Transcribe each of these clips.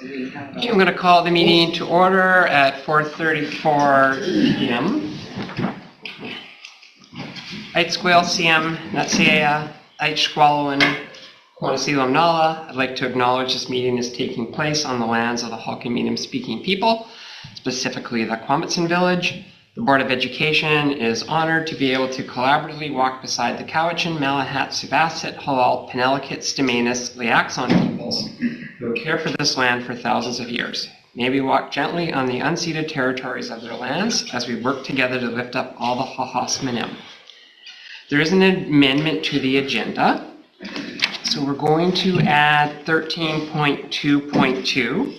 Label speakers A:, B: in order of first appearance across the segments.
A: Okay, I'm going to call the meeting to order at 4:34 p.m. Aitsquil Siam Natsea Aitsqualwin Quanasilam Nala. I'd like to acknowledge this meeting is taking place on the lands of the Halkiniam speaking people, specifically the Quamitsan village. The Board of Education is honored to be able to collaboratively walk beside the Cowichan, Malahat, Subasit, Halal, Penelakit, Stamanis, Liaxon peoples who care for this land for thousands of years. May we walk gently on the unceded territories of their lands as we work together to lift up all the Hahas Minim. There is an amendment to the agenda. So we're going to add 13.2.2.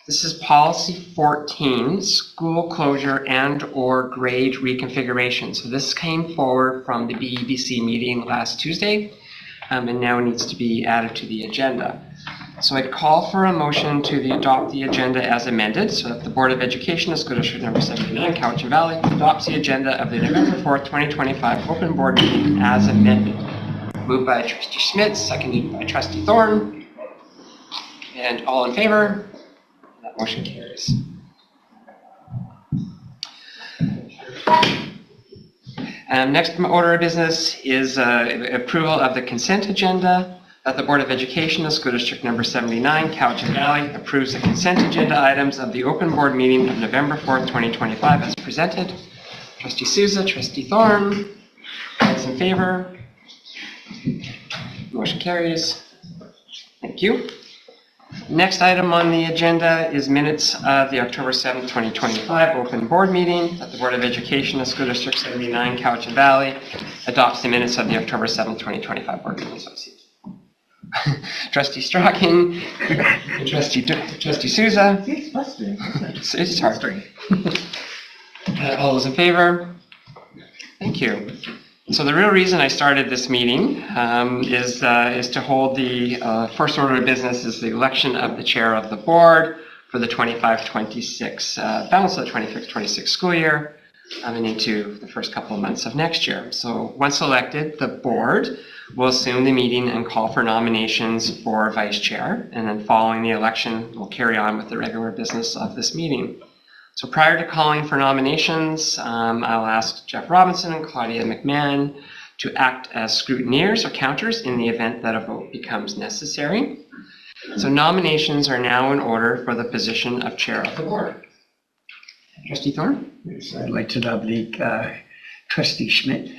A: This is policy 14, school closure and or grade reconfiguration. So this came forward from the BEBC meeting last Tuesday and now needs to be added to the agenda. So I'd call for a motion to adopt the agenda as amended so that the Board of Education of School District number 79, Cowichan Valley, adopts the agenda of the November 4th, 2025 open board meeting as amended. Moved by Trustee Schmidt, seconded by Trustee Thorne. And all in favor? That motion carries. Next order of business is approval of the consent agenda. That the Board of Education of School District number 79, Cowichan Valley, approves the consent agenda items of the open board meeting of November 4th, 2025 as presented. Trustee Souza, Trustee Thorne, all those in favor? Motion carries. Thank you. Next item on the agenda is minutes of the October 7th, 2025 open board meeting that the Board of Education of School District 79, Cowichan Valley adopts the minutes of the October 7th, 2025 board meeting. Trustee Strachan, Trustee Souza. It's hard. All those in favor? Thank you. So the real reason I started this meeting is to hold the first order of business is the election of the chair of the board for the 25-26 balance of the 25-26 school year and into the first couple of months of next year. So once elected, the board will assume the meeting and call for nominations for vice chair, and then following the election, we'll carry on with the regular business of this meeting. So prior to calling for nominations, I'll ask Jeff Robinson and Claudia McMahon to act as scrutineers or counters in the event that a vote becomes necessary. So nominations are now in order for the position of chair of the board. Trustee Thorne?
B: Yes, I'd like to nominate Trustee Schmidt.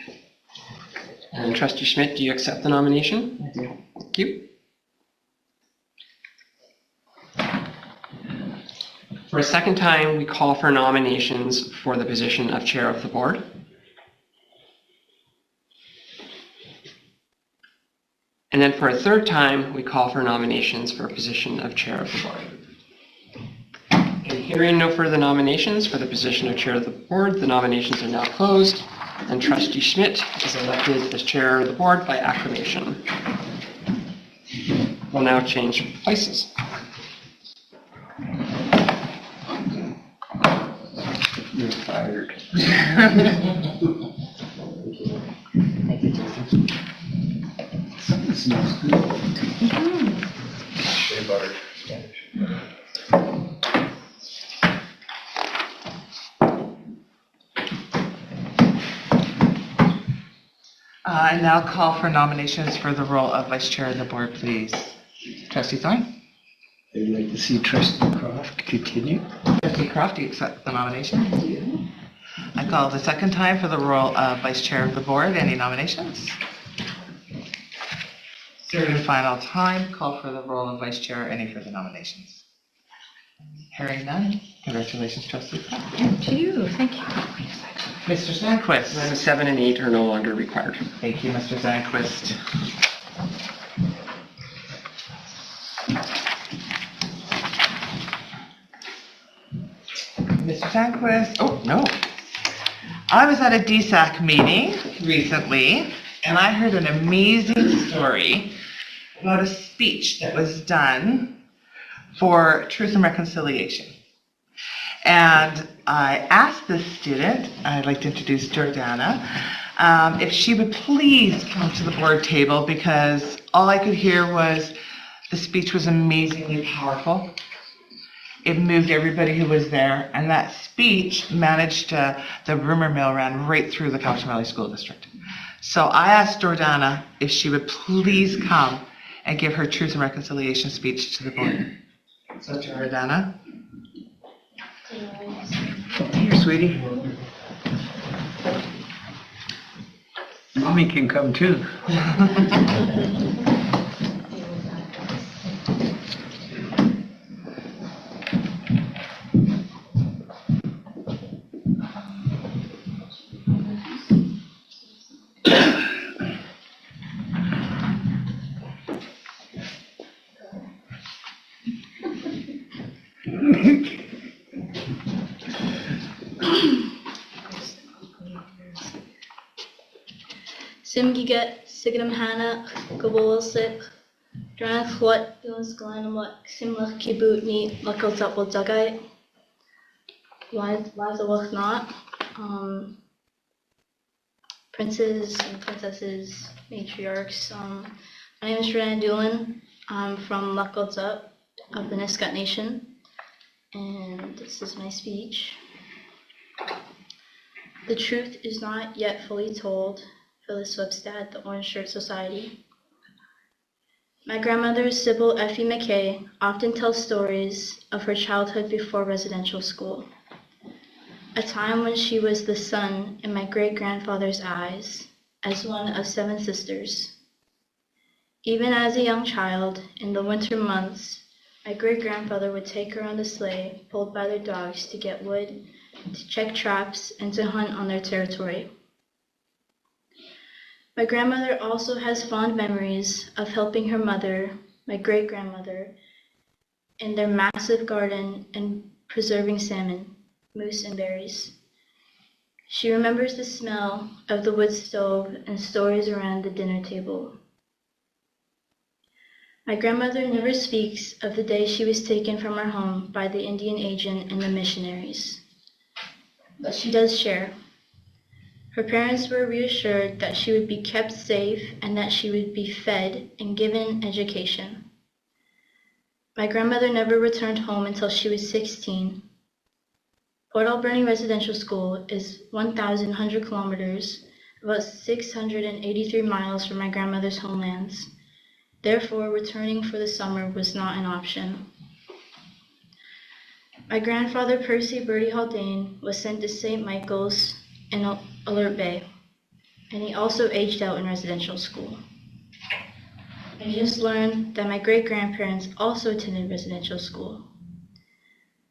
A: And Trustee Schmidt, do you accept the nomination?
B: I do.
A: Thank you. For a second time, we call for nominations for the position of chair of the board. And then for a third time, we call for nominations for a position of chair of the board. And hearing no further nominations for the position of chair of the board, the nominations are now closed, and Trustee Schmidt is elected as chair of the board by acclamation. We'll now change places.
B: You're fired.
A: Thank you, Jason.
B: Something smells good.
C: Shea butter.
D: I now call for nominations for the role of vice chair of the board, please. Trustee Thorne?
B: I'd like to see Trustee Croft continue.
D: Trustee Croft, do you accept the nomination? I call the second time for the role of vice chair of the board. Any nominations? Third and final time, call for the role of vice chair. Any further nominations? Hearing none. Congratulations, Trustee Croft.
E: And to you, thank you.
D: Mr. Sandquist.
A: Items 7 and 8 are no longer required.
D: Thank you, Mr. Sandquist. Mr. Sandquist. Oh, no. I was at a DSAC meeting recently, and I heard an amazing story about a speech that was done for Truth and Reconciliation. And I asked this student, I'd like to introduce Jordana, if she would please come to the board table because all I could hear was the speech was amazingly powerful. it moved everybody who was there, and that speech managed to, the rumor mill ran right through the Cowichan Valley School District. So I asked Jordana if she would please come and give her Truth and Reconciliation speech to the board. So Jordana.
B: Here, sweetie. Mommy can come too.
C: Simgiget, Signum Hana, Gabolsip, Dran Chwat, Yons Glanamut, Simlach Kibutni, Lakotapel Dugite, Lazawach not, princes and princesses, matriarchs. My name is Rana Doolin. I'm from Lakotsup of the Nisga'a Nation, and this is my speech. The truth is not yet fully told. Phyllis Webstad, the Orange Shirt Society. My grandmother, Sybil Effie McKay, often tells stories of her childhood before residential school, a time when she was the sun in my great-grandfather's eyes, as one of 7 sisters. Even as a young child, in the winter months, my great-grandfather would take her on the sleigh, pulled by their dogs, to get wood, to check traps, and to hunt on their territory. My grandmother also has fond memories of helping her mother, my great-grandmother, in their massive garden and preserving salmon, moose, and berries. She remembers the smell of the wood stove and stories around the dinner table. My grandmother never speaks of the day she was taken from her home by the Indian agent and the missionaries, but she does share. Her parents were reassured that she would be kept safe and that she would be fed and given education. My grandmother never returned home until she was 16. Port Alberni Residential School is 1,100 kilometers, about 683 miles from my grandmother's homelands. Therefore, returning for the summer was not an option. My grandfather, Percy Bertie Haldane, was sent to St. Michael's in Alert Bay, and he also aged out in residential school. I just learned that my great-grandparents also attended residential school.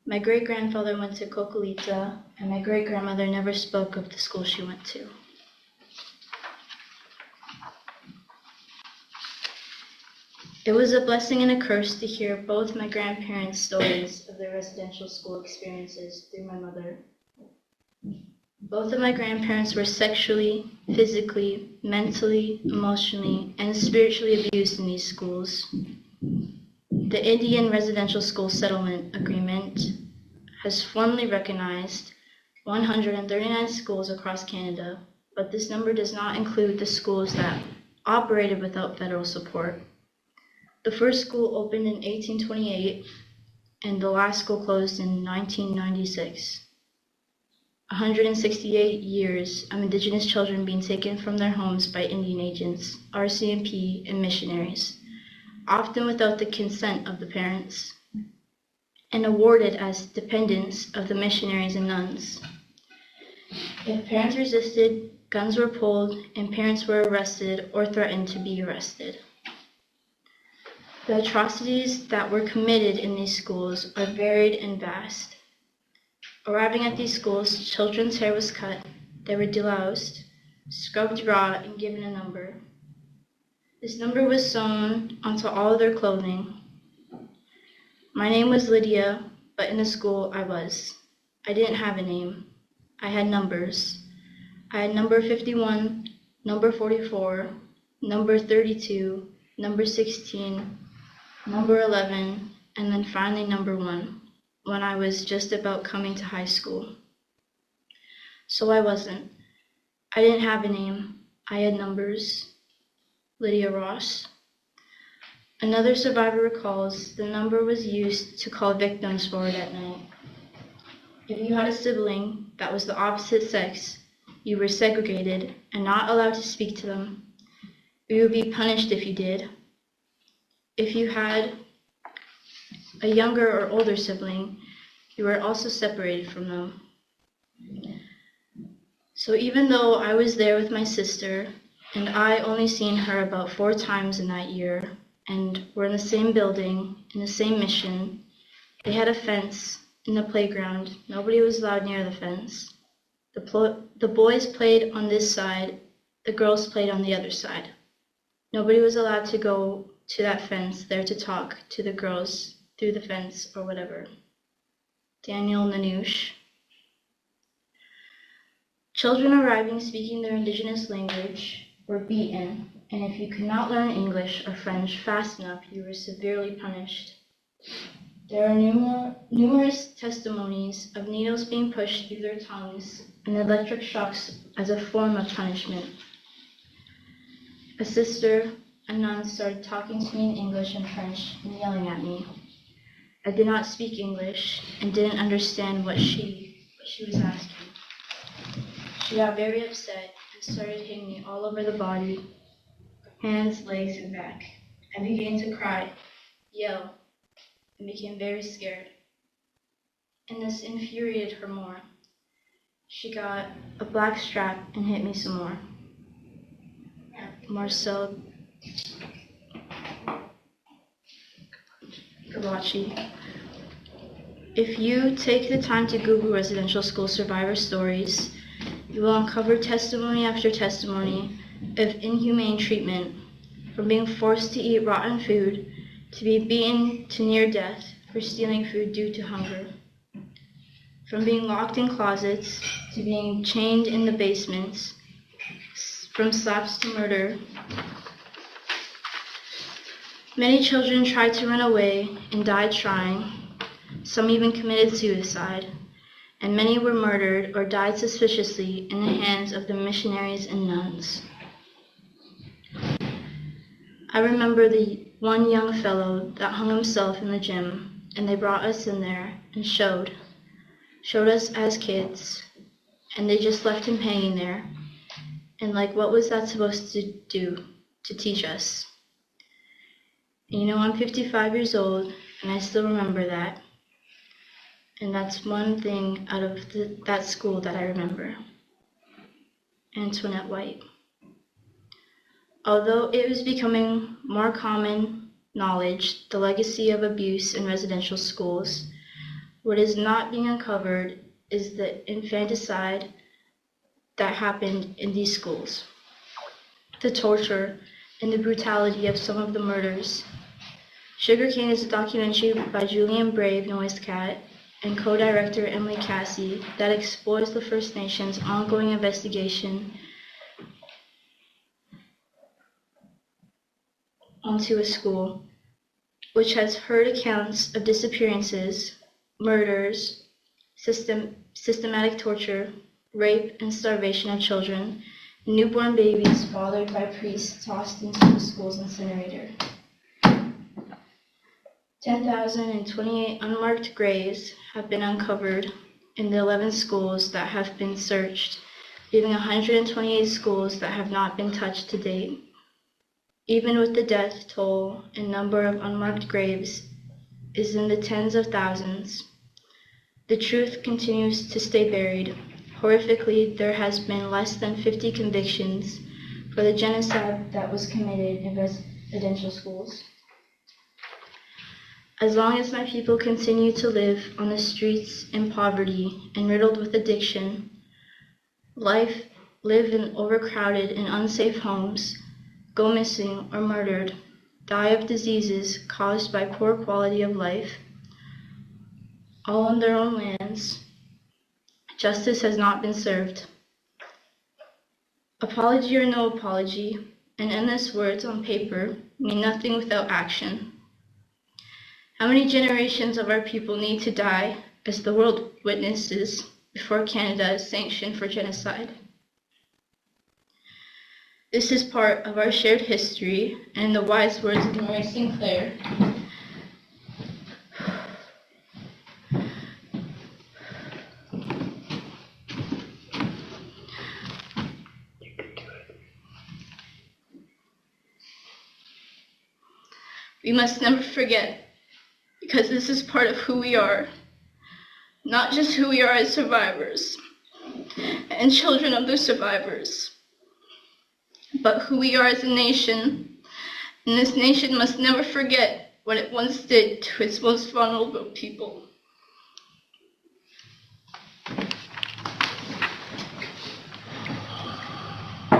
C: My great-grandfather went to Cocolita, and my great-grandmother never spoke of the school she went to. It was a blessing and a curse to hear both my grandparents' stories of their residential school experiences through my mother. Both of my grandparents were sexually, physically, mentally, emotionally, and spiritually abused in these schools. The Indian Residential School Settlement Agreement has formally recognized 139 schools across Canada, but this number does not include the schools that operated without federal support. The first school opened in 1828, and the last school closed in 1996. 168 years of Indigenous children being taken from their homes by Indian agents, RCMP, and missionaries, often without the consent of the parents, and awarded as dependents of the missionaries and nuns. If parents resisted, guns were pulled, and parents were arrested or threatened to be arrested. The atrocities that were committed in these schools are varied and vast. Arriving at these schools, children's hair was cut, they were deloused, scrubbed raw, and given a number. This number was sewn onto all their clothing. My name was Lydia, but in the school I didn't have a name. I had numbers. I had number 51, number 44, number 32, number 16, number 11, and then finally number 1. When I was just about coming to high school. So I wasn't. I didn't have a name. I had numbers. Lydia Ross. Another survivor recalls the number was used to call victims forward at night. If you had a sibling that was the opposite sex, you were segregated and not allowed to speak to them. You would be punished if you did. If you had a younger or older sibling, you were also separated from them. So even though I was there with my sister, and I only seen her about 4 times in that year, and we're in the same building, in the same mission, they had a fence in the playground. Nobody was allowed near the fence. The boys played on this side, the girls played on the other side. Nobody was allowed to go to that fence there to talk to the girls through the fence or whatever. Daniel Nanush. Children arriving speaking their indigenous language were beaten, and if you could not learn English or French fast enough, you were severely punished. There are numerous testimonies of needles being pushed through their tongues and electric shocks as a form of punishment. A sister, a nun, started talking to me in English and French and yelling at me. I did not speak English and didn't understand what she was asking. She got very upset and started hitting me all over the body, hands, legs, and back. I began to cry, yell, and became very scared. And this infuriated her more. She got a black strap and hit me some more. Marcel Gabachi. If you take the time to Google residential school survivor stories, you will uncover testimony after testimony of inhumane treatment, from being forced to eat rotten food to be beaten to near death for stealing food due to hunger, from being locked in closets to being chained in the basements, from slaps to murder. Many children tried to run away and died trying. Some even committed suicide, and many were murdered or died suspiciously in the hands of the missionaries and nuns. I remember the one young fellow that hung himself in the gym, and they brought us in there and showed us as kids, and they just left him hanging there. And like, what was that supposed to do to teach us? And, you know, I'm 55 years old, and I still remember that. And that's one thing out of that school that I remember. Antoinette White. Although it was becoming more common knowledge, the legacy of abuse in residential schools, what is not being uncovered is the infanticide that happened in these schools, the torture and the brutality of some of the murders. Sugarcane is a documentary by Julian Brave Noiscat and co-director Emily Cassie that explores the First Nations' ongoing investigation onto a school, which has heard accounts of disappearances, murders, systematic torture, rape and starvation of children, newborn babies fathered by priests tossed into the school's incinerator. 10,028 unmarked graves have been uncovered in the 11 schools that have been searched, leaving 128 schools that have not been touched to date. Even with the death toll and number of unmarked graves is in the tens of thousands, the truth continues to stay buried. Horrifically, there has been less than 50 convictions for the genocide that was committed in residential schools. As long as my people continue to live on the streets in poverty and riddled with addiction, live in overcrowded and unsafe homes, go missing or murdered, die of diseases caused by poor quality of life, all on their own lands, justice has not been served. Apology or no apology, and endless words on paper mean nothing without action. How many generations of our people need to die as the world witnesses before Canada is sanctioned for genocide? This is part of our shared history, and in the wise words of Mary Sinclair, we must never forget, because this is part of who we are, not just who we are as survivors and children of the survivors, but who we are as a nation. And this nation must never forget what it once did to its most vulnerable people.
D: I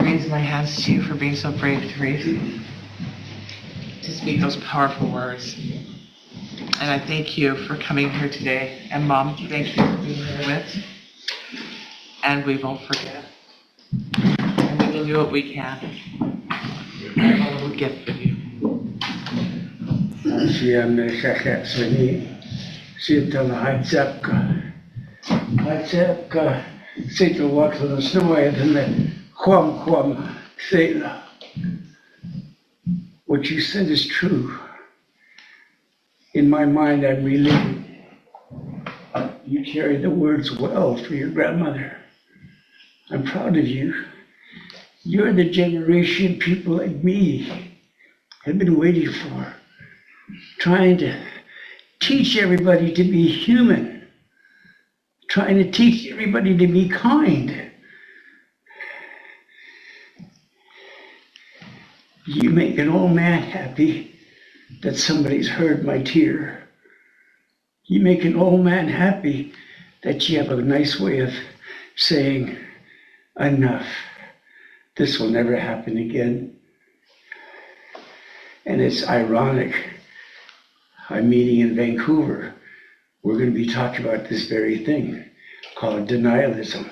D: raise my hands to you for being so brave, Therese, to speak those powerful words. And I thank you for coming here today. And Mom, thank you for being here with. And we won't forget. And we will do what we can. A little gift for you.
B: What you said is true. In my mind, I'm reliving. You carry the words well for your grandmother. I'm proud of you. You're the generation people like me have been waiting for, trying to teach everybody to be human, trying to teach everybody to be kind. You make an old man happy that somebody's heard my tear. You make an old man happy that you have a nice way of saying, enough. This will never happen again. And it's ironic. I'm meeting in Vancouver. We're going to be talking about this very thing called denialism.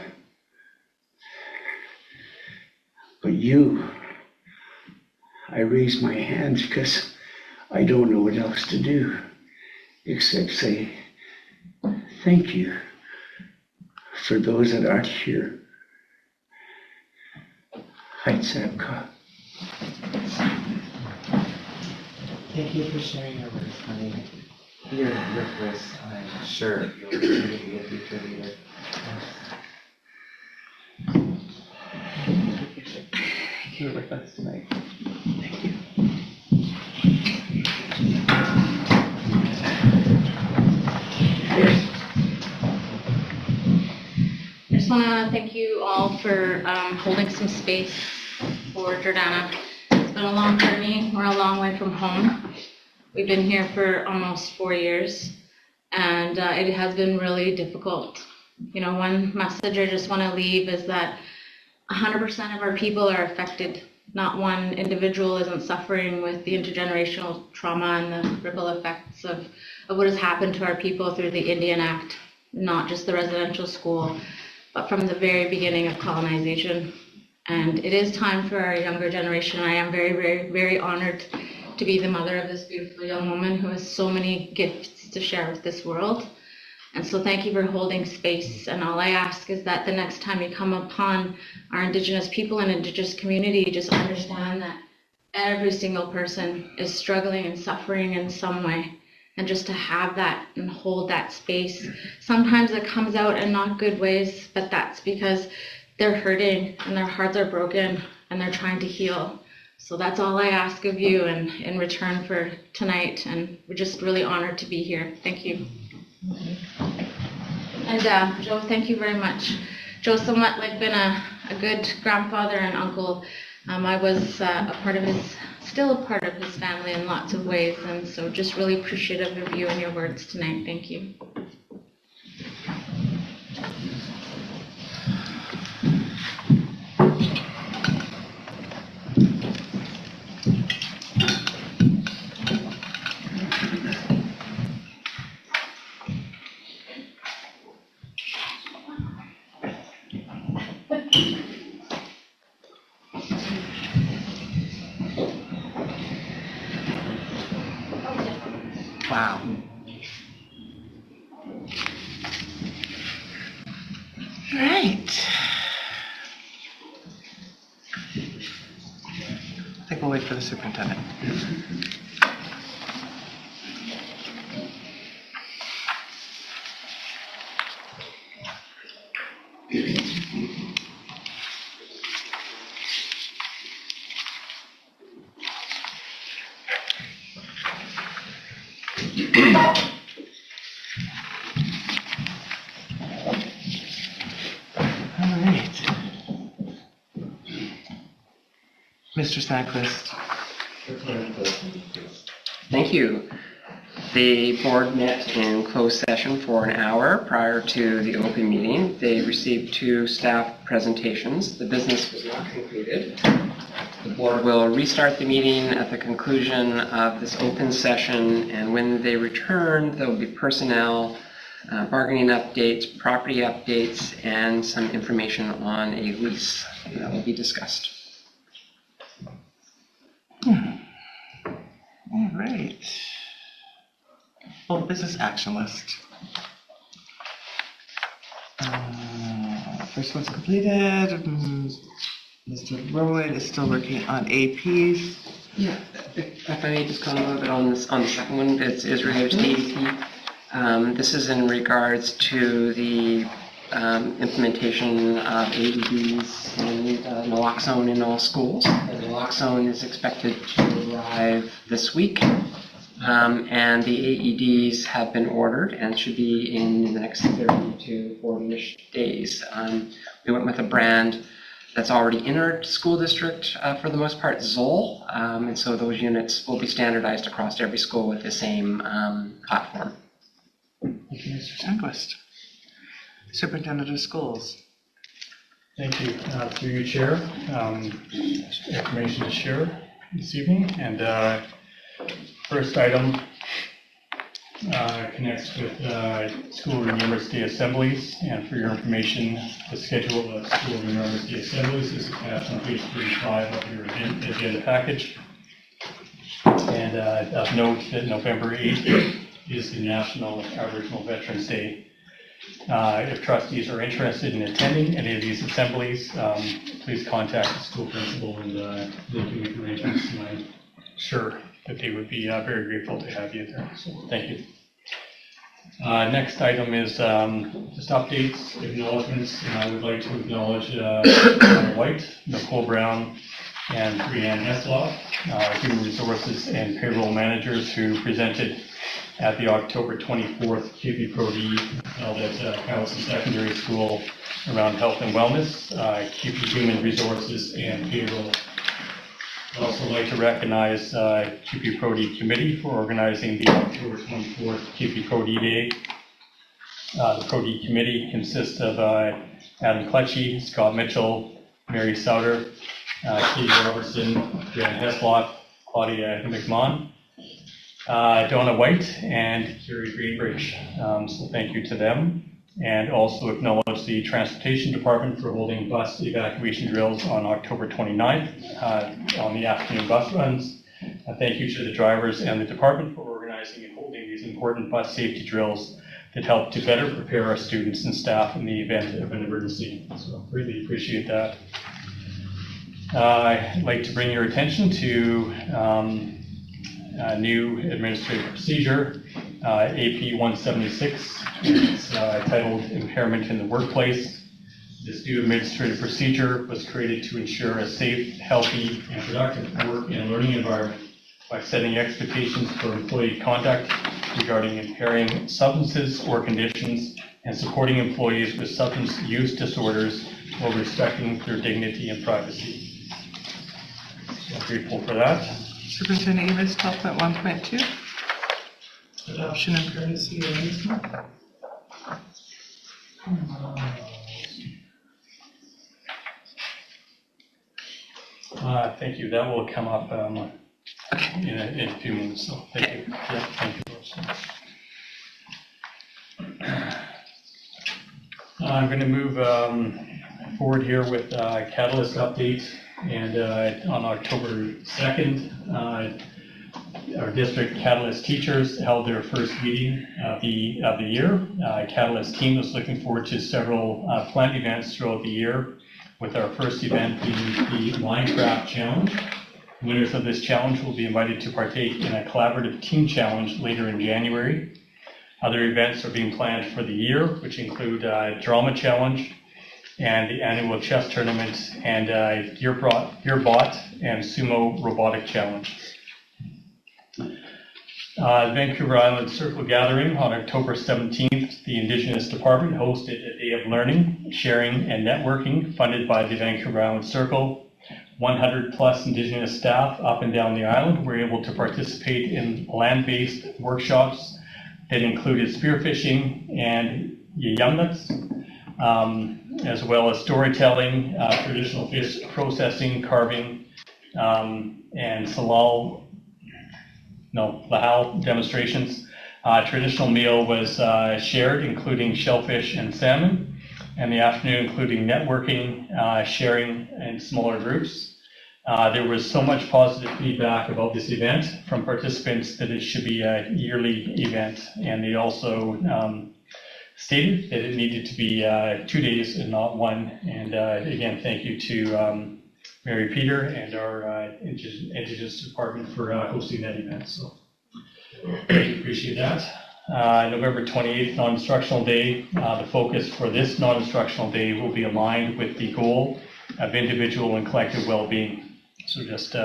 B: But you, I raise my hands because I don't know what else to do except say thank you for those that aren't here. Haitsepka.
D: Thank you for sharing your words, honey. Your voice, I'm sure you'll continue to be a future leader. Thank you with us tonight. Thank you.
E: I just want to thank you all for holding some space for Jordana. It's been a long journey. We're a long way from home. We've been here for almost 4 years, and it has been really difficult. You know, one message I just want to leave is that 100% of our people are affected. Not one individual isn't suffering with the intergenerational trauma and the ripple effects of what has happened to our people through the Indian Act, not just the residential school, but from the very beginning of colonization. And it is time for our younger generation. I am very, very, very honored to be the mother of this beautiful young woman who has so many gifts to share with this world. And so thank you for holding space. And all I ask is that the next time you come upon our Indigenous people and Indigenous community, just understand that every single person is struggling and suffering in some way. And just to have that and hold that space. Sometimes it comes out in not good ways, but that's because they're hurting and their hearts are broken and they're trying to heal. So that's all I ask of you and in return for tonight. And we're just really honored to be here. Thank you. And Joe, thank you very much. Joe's somewhat like been a good grandfather and uncle. I was still a part of his family in lots of ways, and so just really appreciative of you and your words tonight. Thank you.
D: Wow. All right. we'll wait for the superintendent. All right. Mr. Sandquist.
A: Thank you. The board met in closed session for an hour prior to the open meeting. They received 2 staff presentations. The business was not concluded. The board will restart the meeting at the conclusion of this open session, and when they return, there will be personnel, bargaining updates, property updates, and some information on a lease that will be discussed.
D: All right. Full business action list. First one's completed. Mr. Rowan is still working on APs.
A: Yeah, if I may just comment a little bit on this, on the second one, it's related to ADP. This is in regards to the implementation of AEDs and naloxone in all schools. The naloxone is expected to arrive this week, and the AEDs have been ordered and should be in the next 30 to 40-ish days. We went with a brand that's already in our school district for the most part, Zoll, and so those units will be standardized across every school with the same platform.
D: Thank you, Mr. Sandquist. Superintendent of Schools.
F: Thank you. Through you, Chair. Information to share this evening. And first item connects with school and university assemblies. And for your information, the schedule of school and university assemblies is attached on page 35 of your agenda package. And of note that November 8th is the National Aboriginal Veterans Day. If trustees are interested in attending any of these assemblies, please contact the school principal and they can make arrangements. And I'm sure that they would be very grateful to have you there. So thank you. Next item is just updates, acknowledgements, and I would like to acknowledge Donna White, Nicole Brown, and Brianne Hesloff, Human Resources and Payroll Managers who presented at the October 24th QP Pro D held at Cowlison Secondary School around health and wellness, QP Human Resources and Payroll. I'd also like to recognize QP Pro D Committee for organizing the October 24th QP Pro D Day. The Pro D Committee consists of Adam Kletchy, Scott Mitchell, Mary Souter, Katie Robertson, Jan Heslop, Claudia McMahon, Donna White, and Carrie Greenbridge. So thank you to them. And also acknowledge the Transportation Department for holding bus evacuation drills on October 29th on the afternoon bus runs. Thank you to the drivers and the department for organizing and holding these important bus safety drills that help to better prepare our students and staff in the event of an emergency. So really appreciate that. I'd like to bring your attention to a new administrative procedure, AP 176. It's titled Impairment in the Workplace. This new administrative procedure was created to ensure a safe, healthy, and productive work and learning environment by setting expectations for employee conduct regarding impairing substances or conditions and supporting employees with substance use disorders while respecting their dignity and privacy. So I'm grateful for that.
D: Superintendent Amos, 12.1.2. Adoption and privacy arrangement.
F: Thank you. That will come up in a few minutes. So thank you. Yeah, thank you. I'm going to move forward here with Catalyst update. And on October 2nd, our district Catalyst teachers held their first meeting of the year. Catalyst team was looking forward to several planned events throughout the year, with our first event being the Minecraft Challenge. Winners of this challenge will be invited to partake in a collaborative team challenge later in January. Other events are being planned for the year, which include drama challenge and the annual chess tournament and gearbot and sumo robotic challenge. Vancouver Island Circle Gathering on October 17th, the Indigenous Department hosted a day of learning, sharing, and networking funded by the Vancouver Island Circle. 100 plus Indigenous staff up and down the island were able to participate in land-based workshops that included spearfishing and yamnuts, as well as storytelling, traditional fish processing, carving, and lahal demonstrations. Traditional meal was shared, including shellfish and salmon, and the afternoon including networking, sharing in smaller groups. There was so much positive feedback about this event from participants that it should be a yearly event, and they also stated that it needed to be 2 days and not one. And again, thank you to Mary Peter and our Indigenous Department for hosting that event. So I appreciate that. November 28th, non-instructional day. The focus for this non-instructional day will be aligned with the goal of individual and collective well-being. So just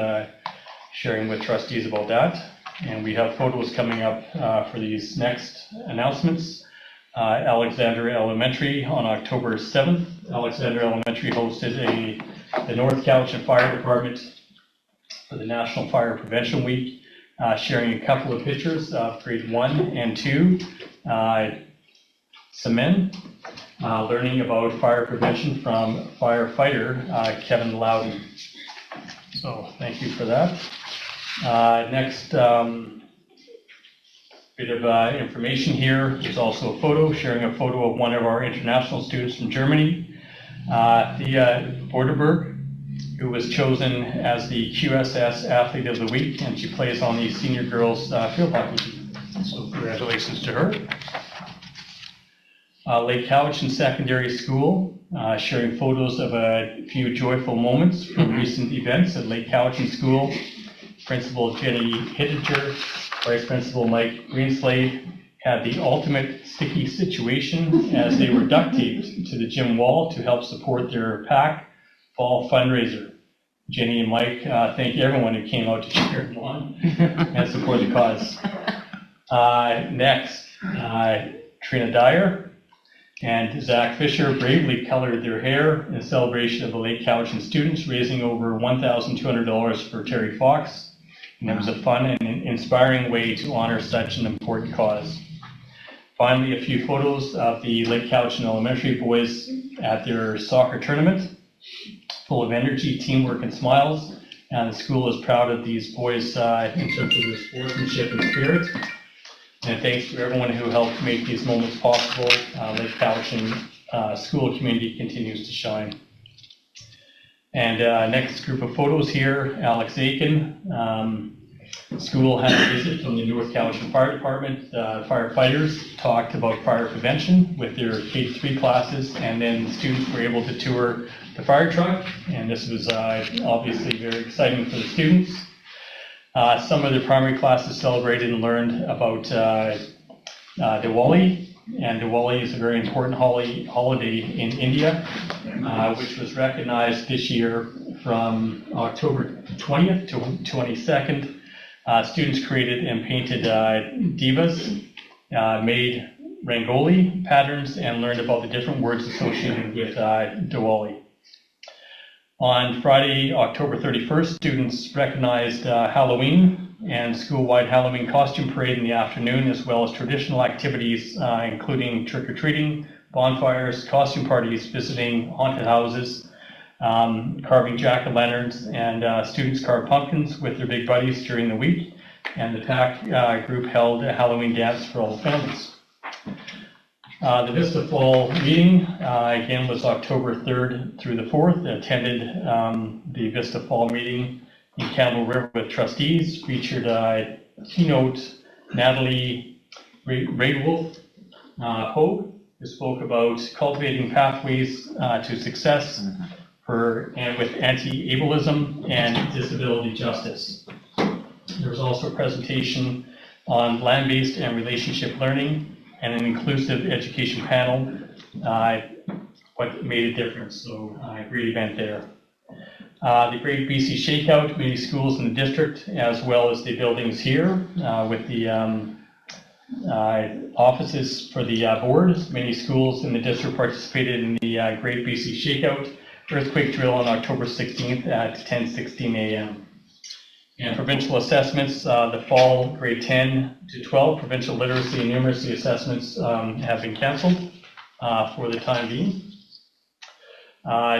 F: sharing with trustees about that. And we have photos coming up for these next announcements. Alexandra Elementary on October 7th. Alexandra Elementary hosted the North Cowichan Fire Department for the National Fire Prevention Week, sharing a couple of pictures of grade 1 and 2. Some men learning about fire prevention from firefighter Kevin Loudon. So thank you for that. Next bit of information here. There's also a photo, sharing a photo of one of our international students from Germany, Thea Borderberg, who was chosen as the QSS Athlete of the Week, and she plays on the senior girls field hockey team. So congratulations to her. Lake Cowichan Secondary School, sharing photos of a few joyful moments from recent events at Lake Cowichan School. Principal Jenny Hittinger, Vice Principal Mike Greenslade had the ultimate sticky situation as they were duct taped to the gym wall to help support their PAC fall fundraiser. Jenny and Mike thank everyone who came out to cheer them on and support the cause. Next, Trina Dyer and Zach Fisher bravely colored their hair in celebration of the Lake Cowichan students, raising over $1,200 for Terry Fox. And it was a fun and inspiring way to honor such an important cause. Finally, a few photos of the Lake Cowichan Elementary boys at their soccer tournament, full of energy, teamwork, and smiles. And the school is proud of these boys in terms of their sportsmanship and spirit. And thanks to everyone who helped make these moments possible. Lake Cowichan school community continues to shine. And next group of photos here, Alex Aiken. School had a visit from the North Cowichan Fire Department. Firefighters talked about fire prevention with their K-3 classes, and then the students were able to tour the fire truck, and this was obviously very exciting for the students. Some of the primary classes celebrated and learned about Diwali, and Diwali is a very important holiday in India, which was recognized this year from October 20th to 22nd. Students created and painted divas, made Rangoli patterns, and learned about the different words associated with Diwali. On Friday, October 31st, students recognized Halloween and school-wide Halloween costume parade in the afternoon, as well as traditional activities, including trick-or-treating, bonfires, costume parties, visiting haunted houses, carving jack-o'-lanterns, and students carved pumpkins with their big buddies during the week. And the PAC group held a Halloween dance for all the families. The Vista Fall meeting, again, was October 3rd through the 4th. I attended the Vista Fall meeting in Campbell River with trustees, featured keynote Natalie Raywolf Hogue, who spoke about cultivating pathways to success and with anti-ableism and disability justice. There was also a presentation on land-based and relationship learning and an inclusive education panel, what made a difference. So great event there. The Great BC Shakeout, many schools in the district, as well as the buildings here with the offices for the board. Many schools in the district participated in the Great BC Shakeout earthquake drill on October 16th at 10:16 a.m. And provincial assessments, the fall grade 10 to 12 provincial literacy and numeracy assessments have been canceled for the time being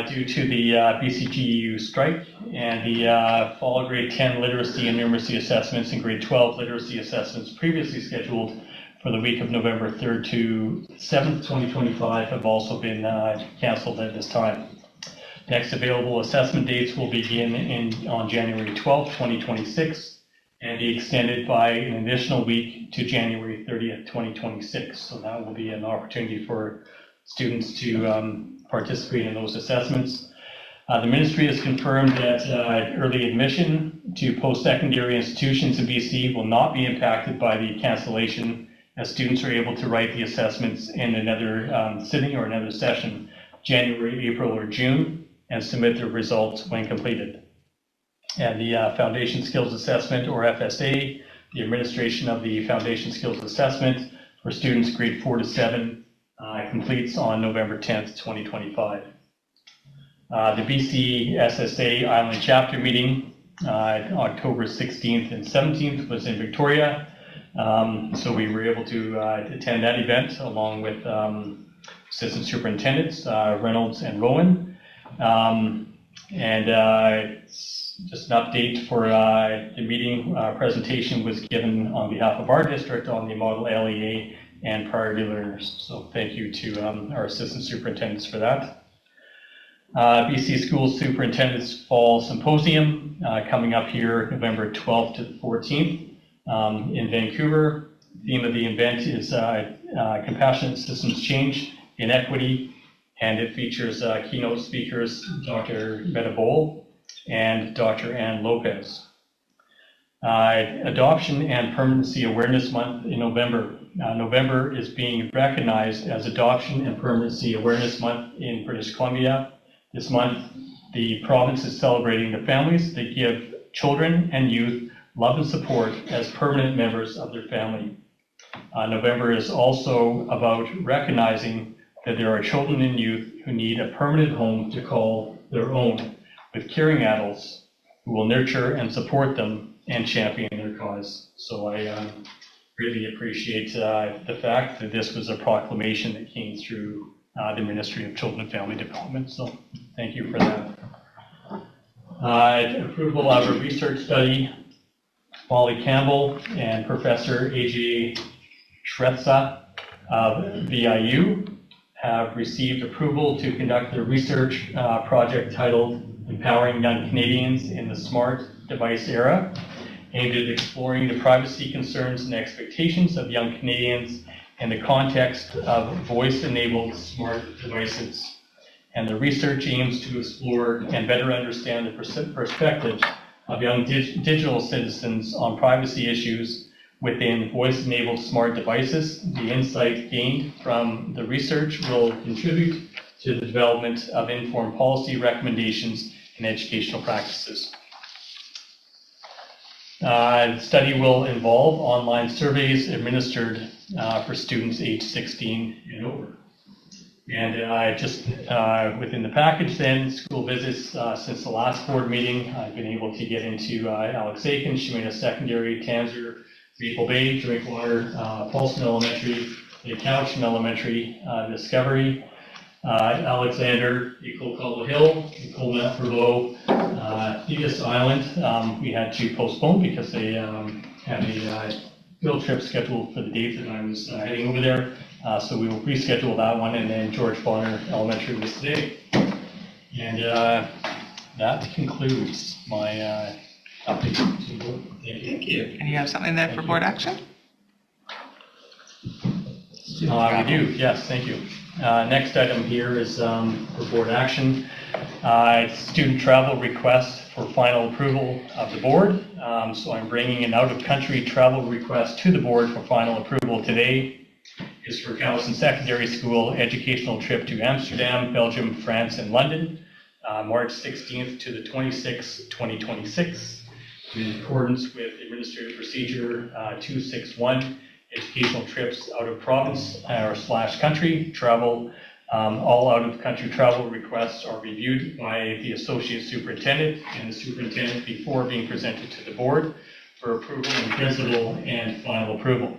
F: due to the BCGEU strike, and the fall grade 10 literacy and numeracy assessments and grade 12 literacy assessments previously scheduled for the week of November 3rd to 7th, 2025 have also been canceled at this time. Next available assessment dates will begin on January 12th, 2026, and be extended by an additional week to January 30th, 2026. So that will be an opportunity for students to participate in those assessments. The ministry has confirmed that early admission to post-secondary institutions in BC will not be impacted by the cancellation, as students are able to write the assessments in another sitting or another session, January, April, or June, and submit their results when completed. And the Foundation Skills Assessment, or FSA, the administration of the Foundation Skills Assessment for students grade 4 to 7 completes on November 10th, 2025. The BC SSA Island Chapter meeting, October 16th and 17th, was in Victoria. So we were able to attend that event along with Assistant Superintendents Reynolds and Rowan. Just an update for the meeting presentation was given on behalf of our district on the Model LEA and priority learners. So thank you to our assistant superintendents for that. BC School Superintendent's Fall Symposium coming up here November 12th to 14th in Vancouver. The theme of the event is Compassionate Systems Change, Inequity, and it features keynote speakers Dr. Meta Bowl and Dr. Ann Lopez. Adoption and Permanency Awareness Month in November. November is being recognized as Adoption and Permanency Awareness Month in British Columbia. This month, the province is celebrating the families that give children and youth love and support as permanent members of their family. November is also about recognizing that there are children and youth who need a permanent home to call their own, with caring adults who will nurture and support them and champion their cause. So I really appreciate the fact that this was a proclamation that came through the Ministry of Children and Family Development. So thank you for that. Approval of a research study. Molly Campbell and Professor A.J. Shrestha of VIU have received approval to conduct a research project titled Empowering Young Canadians in the Smart Device Era, aimed at exploring the privacy concerns and expectations of young Canadians in the context of voice-enabled smart devices. And the research aims to explore and better understand the perspectives of young digital citizens on privacy issues within voice-enabled smart devices. The insight gained from the research will contribute to the development of informed policy recommendations and educational practices. The study will involve online surveys administered for students aged 16 and over. And just within the package then, school visits since the last board meeting, I've been able to get into Alex Aiken, Shemina Secondary, Tanzer, Maple Bay, Drinkwater, Paulson Elementary, Lake Cowichan Elementary, Discovery, Alexander, Equal Cobble Hill, Coleman Verbeau, Thetis Island. We had to postpone because they had a field trip scheduled for the date that I was heading over there. So we will reschedule that one, and then George Bonner Elementary was today. And that concludes my update.
D: Thank you. And you have something there for board action?
F: We do, yes, thank you. Next item here is for board action. Student travel request for final approval of the board. So I'm bringing an out-of-country travel request to the board for final approval today. Is for Cowichan Secondary School educational trip to Amsterdam, Belgium, France, and London, March 16th to the 26th, 2026. In accordance with Administrative Procedure 261, educational trips out of province or / country travel. All out-of-country travel requests are reviewed by the Associate Superintendent and the Superintendent before being presented to the board for approval in principle and final approval.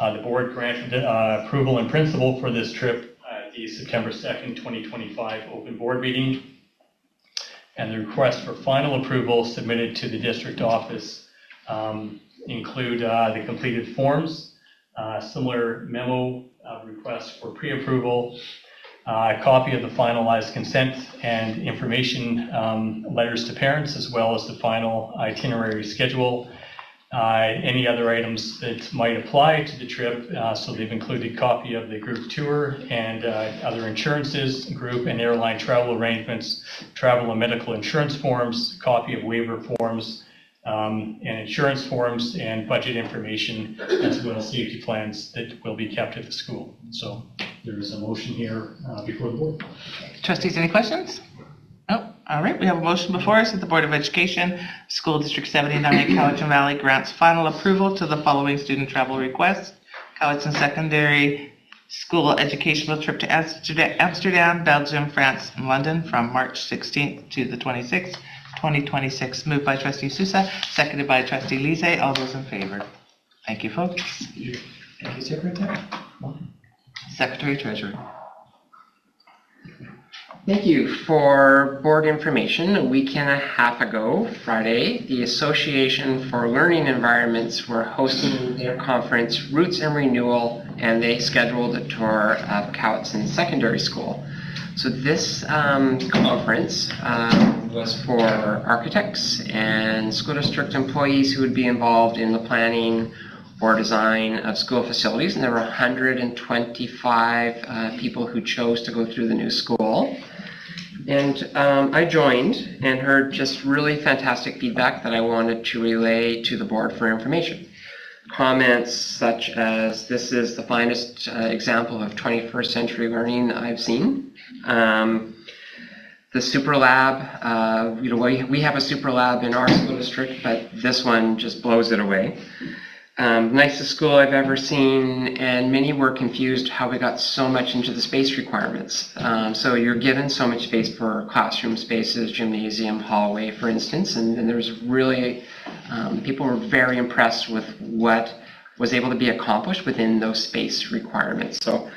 F: The board granted approval in principle for this trip at the September 2nd, 2025 open board meeting. And the request for final approval submitted to the district office include the completed forms, similar memo requests for pre-approval, a copy of the finalized consent and information letters to parents, as well as the final itinerary schedule, any other items that might apply to the trip. So they've included copy of the group tour and other insurances, group and airline travel arrangements, travel and medical insurance forms, copy of waiver forms, and insurance forms, and budget information, as well as safety plans that will be kept at the school. So there is a motion here before the board.
D: Trustees, any questions? Oh, all right. We have a motion before us that the Board of Education, School District 79 at Cowichan Valley grants final approval to the following student travel requests. Cowichan Secondary School educational trip to Amsterdam, Belgium, France, and London from March 16th to the 26th, 2026. Moved by Trustee Sousa, seconded by Trustee Lise. All those in favor? Thank you, folks.
A: Thank you, Superintendent.
D: Secretary Treasurer.
A: Thank you. For board information, a week and a half ago, Friday, the Association for Learning Environments were hosting their conference, Roots and Renewal, and they scheduled a tour of Cowichan Secondary School. So this conference was for architects and school district employees who would be involved in the planning or design of school facilities, and there were 125 people who chose to go through the new school. And I joined and heard just really fantastic feedback that I wanted to relay to the board for information. Comments such as, this is the finest example of 21st century learning I've seen. The Super Lab, we have a Super Lab in our school district, but this one just blows it away. Nicest school I've ever seen, and many were confused how we got so much into the space requirements. So you're given so much space for classroom spaces, gymnasium, hallway, for instance, and there's really, people were very impressed with what was able to be accomplished within those space requirements. So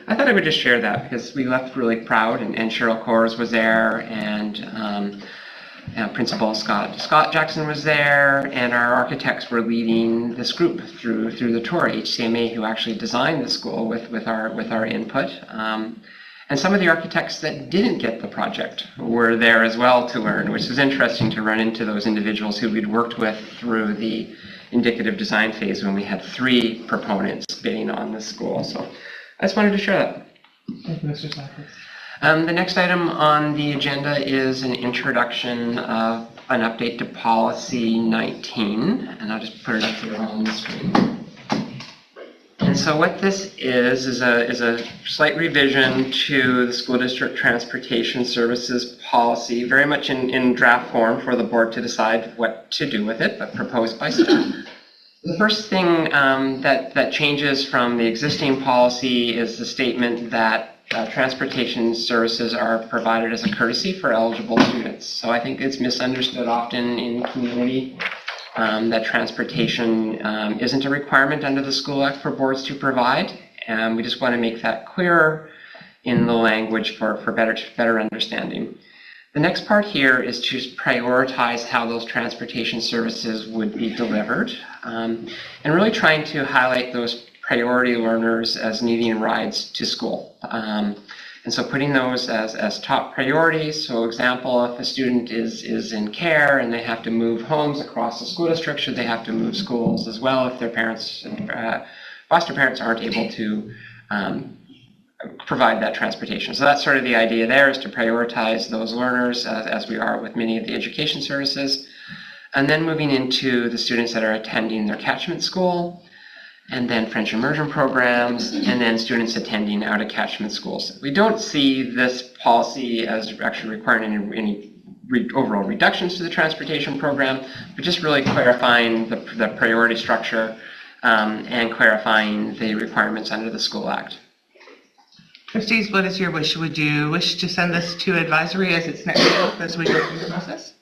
A: I thought I would just share that because we left really proud, and Cheryl Kors was there, and Principal Scott Jackson was there, and our architects were leading this group through the tour. HCMA, who actually designed the school with our input, and some of the architects that didn't get the project were there as well to learn, which is interesting to run into those individuals who we'd worked with through the indicative design phase when we had 3 proponents bidding on this school. So I just wanted to share that.
D: Thank you, Mr. Sackers.
A: The next item on the agenda is an introduction of an update to Policy 19, and I'll just put it up here on the screen. And so what this is a slight revision to the school district transportation services policy, very much in draft form for the board to decide what to do with it, but proposed by staff. The first thing that changes from the existing policy is the statement that transportation services are provided as a courtesy for eligible students. So I think it's misunderstood often in the community that transportation isn't a requirement under the School Act for boards to provide. And we just want to make that clearer in the language for better understanding. The next part here is to prioritize how those transportation services would be delivered, and really trying to highlight those priority learners as needing rides to school. And so putting those as top priorities. So example, if a student is in care and they have to move homes across the school district, should they have to move schools as well if their parents, foster parents aren't able to provide that transportation. So that's sort of the idea there, is to prioritize those learners as we are with many of the education services. And then moving into the students that are attending their catchment school, and then French immersion programs, and then students attending out of catchment schools. We don't see this policy as actually requiring any overall reductions to the transportation program, but just really clarifying the priority structure and clarifying the requirements under the School Act.
D: Trustees, what is your wish? Would you wish to send this to advisory as its next step as we go through the process?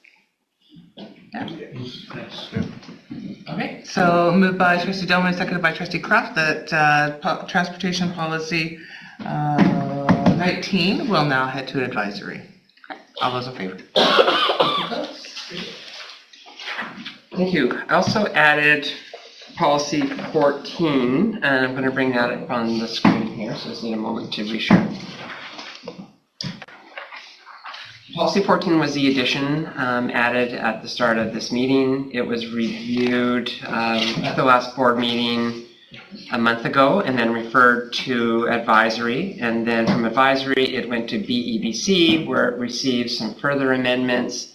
D: Yeah. Okay, so moved by Trustee Doman, seconded by Trustee Kraft, that Transportation Policy 19 will now head to advisory. All those in favor?
A: Thank you. I also added policy 14, and I'm going to bring that up on the screen here, so I just need a moment to reshare. Policy 14 was the addition added at the start of this meeting. It was reviewed at the last board meeting a month ago, and then referred to advisory, and then from advisory it went to BEBC, where it received some further amendments.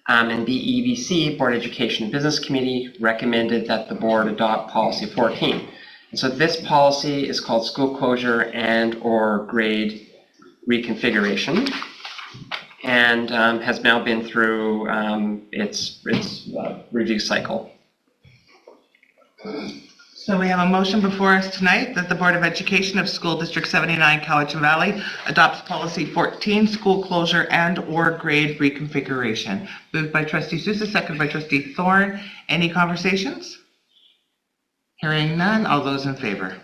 A: And BEBC, Board Education and Business Committee, recommended that the board adopt policy 14. And so this policy is called school closure and or grade reconfiguration, and has now been through its review cycle.
D: So we have a motion before us tonight that the Board of Education of School District 79, Cowichan Valley, adopts policy 14, school closure and or grade reconfiguration. Moved by Trustee Sousa, seconded by Trustee Thorn. Any conversations? Hearing none, all those in favor?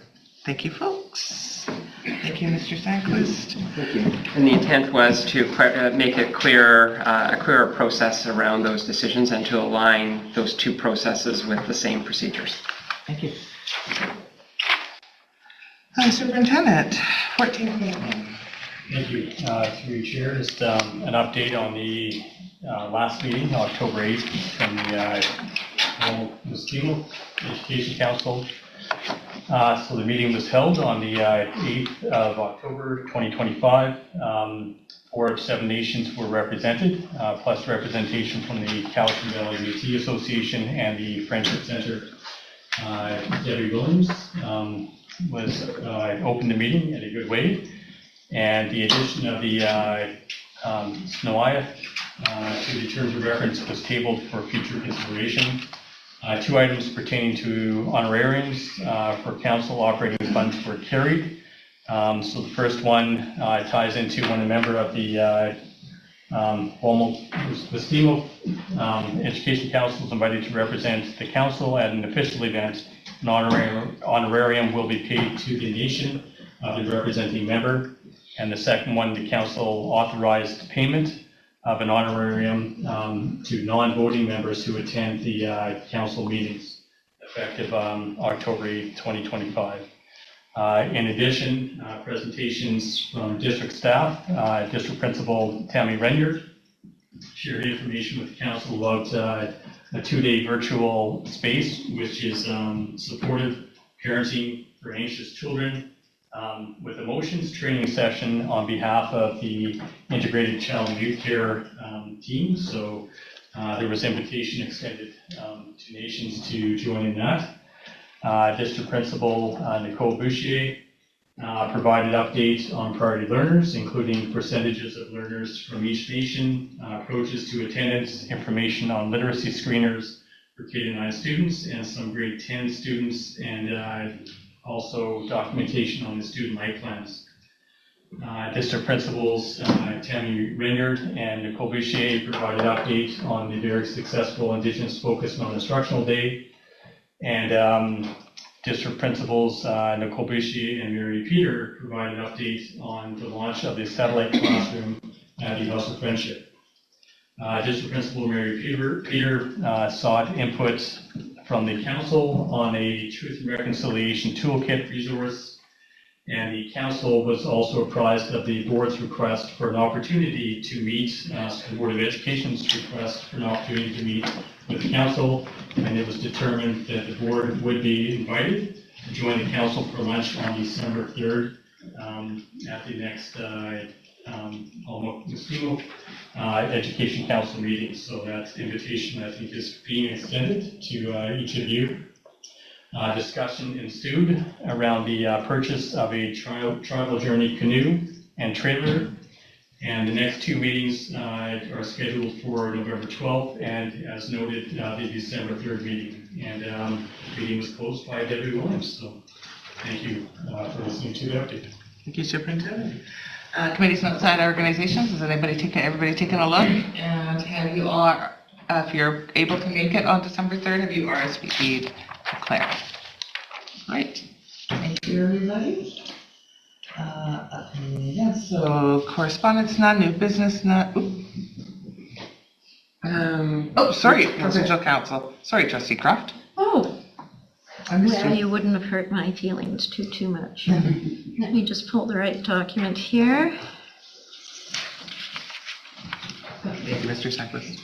D: Thank you, folks. Thank you, Mr. Sandquist.
A: Thank you. And the intent was to make it clearer, a clearer process around those decisions, and to align those two processes with the same procedures.
D: Thank you. Superintendent, 14.1.
F: Thank you. Through your chair, just an update on the last meeting, October 8th, from the Mosquito Education Council. So the meeting was held on the 8th of October 2025. 4 of 7 nations were represented, plus representation from the Cowichan Valley Métis Association and the Friendship Center. Debbie Williams opened the meeting in a good way, and the addition of the SNOIA to the terms of reference was tabled for future consideration. 2 items pertaining to honorariums for council operating funds were carried. So the first one ties into when a member of the Mosquito Education Council is invited to represent the council at an official event. An honorarium will be paid to the nation of the representing member. And the second one, the council authorized payment of an honorarium to non-voting members who attend the council meetings, effective October 8, 2025. In addition, presentations from district staff, District Principal Tammy Renyard shared information with council about a 2-day virtual space, which is supportive parenting for anxious children, with emotions training session on behalf of the Integrated Child and Youth Care team. So there was invitation extended to nations to join in that. District Principal Nicole Boucher provided updates on priority learners, including percentages of learners from each nation, approaches to attendance, information on literacy screeners for K-9 students and some grade 10 students, and also documentation on the student life plans. District Principals Tammy Renyard and Nicole Boucher provided updates on the very successful Indigenous Focused Non-Instructional Day, and District Principals Nicole Boucher and Mary Peter provided an update on the launch of the satellite classroom at the House of Friendship. District Principal Mary Peter sought input from the council on a Truth and Reconciliation Toolkit resource, and the council was also apprised of the board's request for an opportunity to meet, the Board of Education's request for an opportunity to meet with the council, and it was determined that the board would be invited to join the council for lunch on December 3rd at the next Education Council meeting. So that invitation, I think, is being extended to each of you. Discussion ensued around the purchase of a travel journey canoe and trailer. And the next two meetings are scheduled for November 12th and, as noted, the December 3rd meeting. And the meeting was closed by Debbie Williams. So thank you for listening to the update.
D: Thank you, Superintendent. Committees and outside organizations, has everybody taken a look? And have you all, if you're able to make it on December 3rd, have you RSVP'd to Claire? Right. Thank you, everybody. Yeah, so correspondence, none, new business, none. Sorry, Provincial Council. Sorry, Trustee Croft.
G: Oh,
D: I missed
G: well,
D: you.
G: you wouldn't have hurt my feelings too much. Let me just pull the right document here.
D: Thank you, Mr. Cyclist.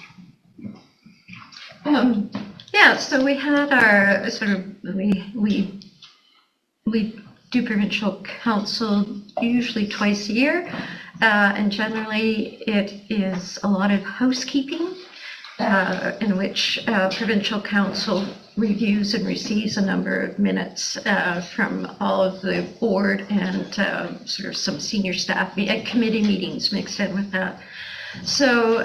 G: Yeah, so we had our we do provincial council usually twice a year, and generally it is a lot of housekeeping in which provincial council reviews and receives a number of minutes from all of the board and sort of some senior staff and committee meetings mixed in with that. So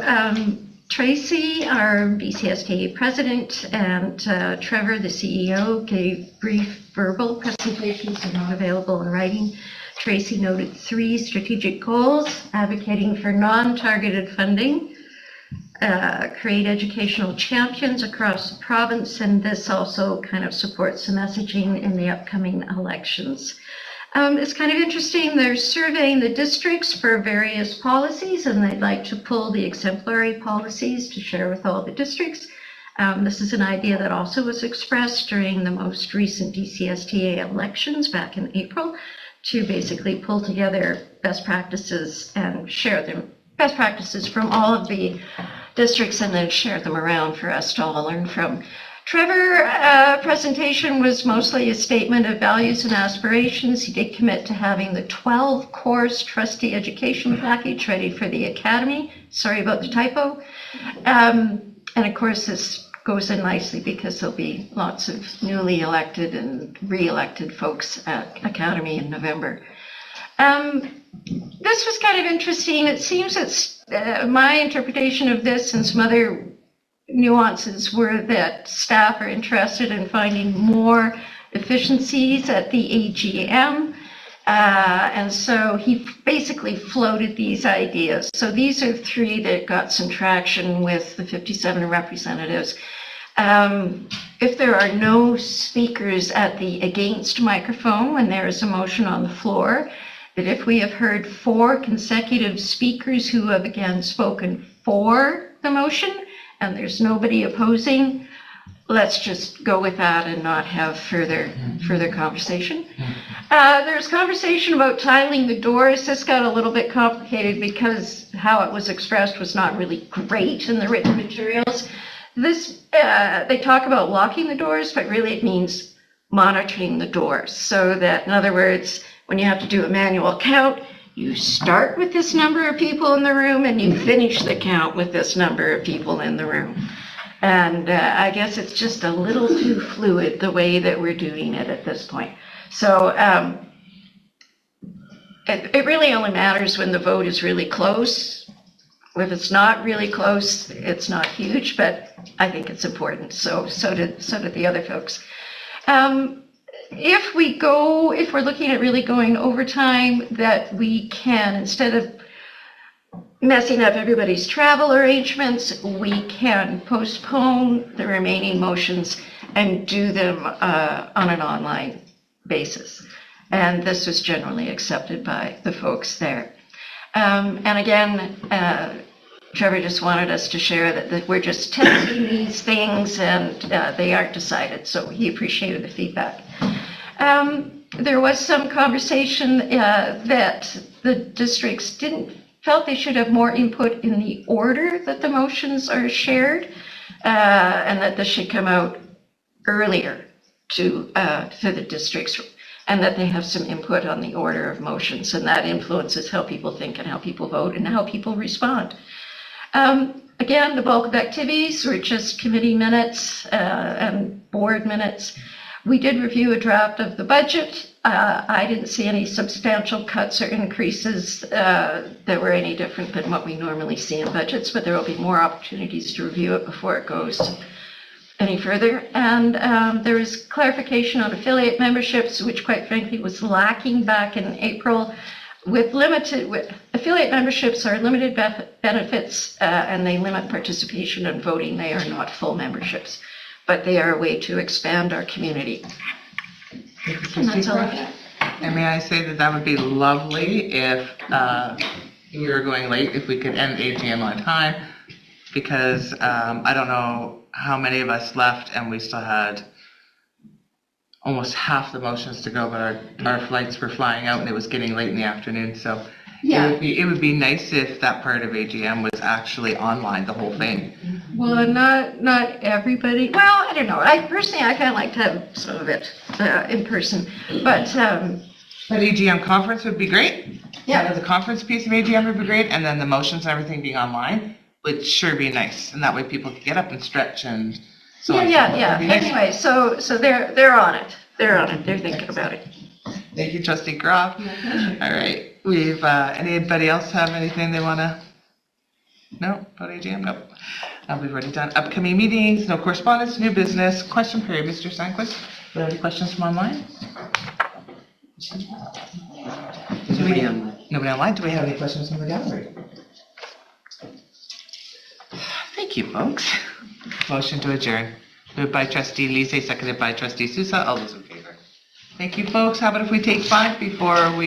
G: Tracy, our BCSTA president, and Trevor, the CEO, gave brief verbal presentations and not available in writing. Tracy noted 3 strategic goals: advocating for non-targeted funding, create educational champions across the province, and this also kind of supports the messaging in the upcoming elections. It's kind of interesting, they're surveying the districts for various policies, and they'd like to pull the exemplary policies to share with all the districts. This is an idea that also was expressed during the most recent DCSTA elections back in April, to basically pull together best practices and share them, best practices from all of the districts, and then share them around for us to all learn from. Trevor's presentation was mostly a statement of values and aspirations. He did commit to having the 12-course trustee education package ready for the academy. Sorry about the typo. And of course, this goes in nicely because there'll be lots of newly elected and re-elected folks at academy in November. This was kind of interesting. It seems that my interpretation of this and some other nuances were that staff are interested in finding more efficiencies at the AGM. And so he basically floated these ideas. So these are 3 that got some traction with the 57 representatives. If there are no speakers at the against microphone when there is a motion on the floor, that if we have heard 4 consecutive speakers who have again spoken for the motion, and there's nobody opposing, let's just go with that and not have further conversation. There's conversation about tiling the doors. This got a little bit complicated because how it was expressed was not really great in the written materials. This, they talk about locking the doors, but really it means monitoring the doors. So that, in other words, when you have to do a manual count, you start with this number of people in the room and you finish the count with this number of people in the room. And I guess it's just a little too fluid the way that we're doing it at this point. So it really only matters when the vote is really close. If it's not really close, it's not huge, but I think it's important. So did the other folks. If we're looking at really going overtime, that we can, instead of messing up everybody's travel arrangements, we can postpone the remaining motions and do them on an online basis. And this was generally accepted by the folks there. And again, Trevor just wanted us to share that we're just testing these things and they aren't decided, so he appreciated the feedback. There was some conversation that the districts felt they should have more input in the order that the motions are shared, and that this should come out earlier to the districts. and that they have some input on the order of motions, and that influences how people think and how people vote and how people respond. Again, the bulk of activities were just committee minutes and board minutes. We did review a draft of the budget. I didn't see any substantial cuts or increases that were any different than what we normally see in budgets, but there will be more opportunities to review it before it goes any further. And there is clarification on affiliate memberships, which quite frankly was lacking back in April. With affiliate memberships are limited benefits and they limit participation in voting. They are not full memberships, but they are a way to expand our community. And that's all I got.
D: And may I say that would be lovely if we were going late, if we could end AGM on time, because I don't know how many of us left and we still had almost half the motions to go, but our flights were flying out and it was getting late in the afternoon. So
G: Yeah.
D: it would be nice if that part of AGM was actually online, the whole thing.
G: Well, not everybody. Well, I don't know. I personally kind of like to have some of it in person, but
D: But AGM conference would be great.
G: Yeah.
D: The conference piece of AGM would be great, and then the motions and everything being online would sure be nice, and that way people could get up and stretch and so on.
G: yeah.
D: It'd be nice.
G: Anyway, so they're on it. They're on it. They're thinking about it.
D: Thank you, Trustee Groff. All right, we've, anybody else have anything they wanna? No, about AGM, nope. We've already done upcoming meetings, no correspondence, new business, question period, Mr. Sandquist. Do you have any questions from online? Nobody online, do we have any questions from the gallery? Thank you, folks. Motion to adjourn. Moved by Trustee Lise, seconded by Trustee Sousa. All those in favor? Thank you, folks. How about if we take 5 before we